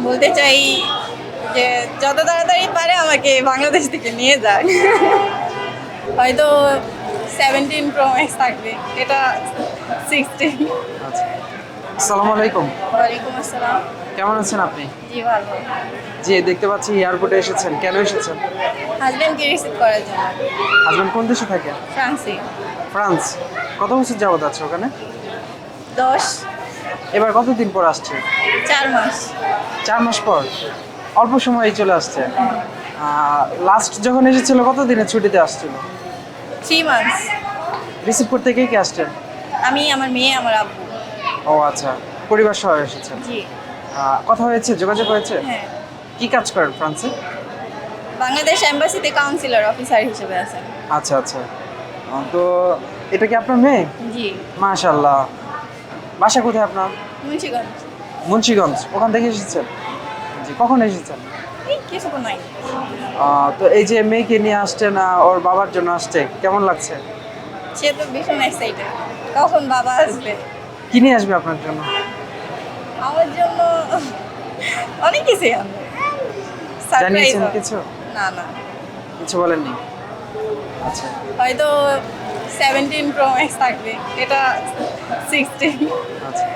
বলতে চাই যে যত তাড়াতাড়ি পারে আমাকে বাংলাদেশ থেকে নিয়ে যাক। হয়তো 17 প্রো ম্যাক্স থাকবে, এটা 16। আচ্ছা, আসসালামু আলাইকুম। ওয়ালাইকুম আসসালাম। কেমন আছেন আপনি? জি ভালো। জি, দেখতে পাচ্ছি এয়ারপোর্টে এসেছেন। কেন এসেছেন? হাজব্যান্ডকে রিসিভ করার জন্য। হাজবেন্ড কোন দেশে থাকে? ফ্রান্সে। ফ্রান্স। কত বছর যাবত আছে ওখানে? 10। এবার কতদিন পর আসছে? 4 মাস। 4 মাস পর? অল্প সময়ে চলে আসছে। লাস্ট যখন এসেছিল কত দিনের ছুটিতে আসছিল? 3 মান্থস। রিসিভ করতে কে কে আসছেন? আমি, আমার মেয়ে, আমার আব্বু। ও আচ্ছা, পরিবার সহ এসেছেন। জি। কথা হয়েছে, যোগাযোগ হয়েছে? হ্যাঁ। কি কাজ করেন ফ্রান্সে? বাংলাদেশ এম্বাসিতে কাউন্সিলর অফিসার হিসেবে আছেন। আচ্ছা আচ্ছা। তো এটা কি আপনার মেয়ে? জি। মাশাআল্লাহ। বাসা কোথায় আপনার? মুন্সিগঞ্জ। মুন্সিগঞ্জ। ওখান থেকে এসেছেন? জি, কখন এসেছেন? এই কিছুক্ষণ নাই। তো এই যে মেয়েকে নিয়ে আসছেন, ওর বাবার জন্য আসছে, কেমন লাগছে? সে তো ভীষণ এক্সাইটেড, কখন বাবা আসবে। কি নিয়ে আসবে আপনার জন্য? আমার জন্য অনেক কিছুই আনবে। সারপ্রাইজ। জানিয়েছেন কিছু? না না, কিছু বলেননি? আচ্ছা হয়তো 17 প্রো ম্যাক্স থাকবে, এটা 16। আচ্ছা।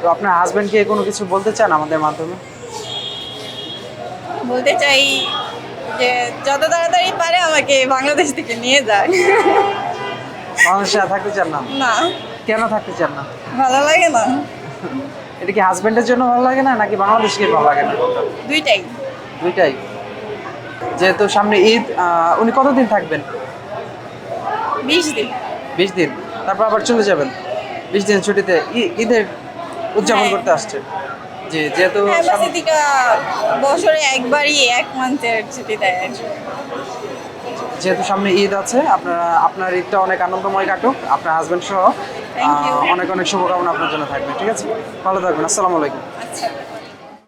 তো আপনার হাজবেন্ডকে কোনো কিছু বলতে চান আমাদের মাধ্যমে? বলতে চাই যে যত তাড়াতাড়ি পারে আমাকে বাংলাদেশ থেকে নিয়ে যাক। বাংলাদেশে আর থাকতে চান না? না, কেন থাকতে চান না? ভালো লাগে না। এটা কি হাজবেন্ডের জন্য ভালো লাগে না, নাকি বাংলাদেশকে ভালো লাগে না? দুইটাই। দুইটাই। যেহেতু সামনে ঈদ, উনি কতদিন থাকবেন? 20 দিন। 20 দিন। তারপর আবার চলে যাবেন 20 দিন ছুটিতে, ঈদের উদযাপন হ্যাঁ। করতে আসছে। জি, যেহেতু এম্বাসি থেকে বছরে একবারই 1 মান্থের ছুটি দেয়। যেহেতু সামনে ঈদ আছে, আপনার ঈদটা অনেক আনন্দময় কাটুক, আপনার হাজবেন্ড সহ। Thank you. অনেক অনেক শুভকামনা আপনার জন্য থাকবে। ঠিক আছে, ভালো থাকবেন। আসসালামু আলাইকুম। আচ্ছা।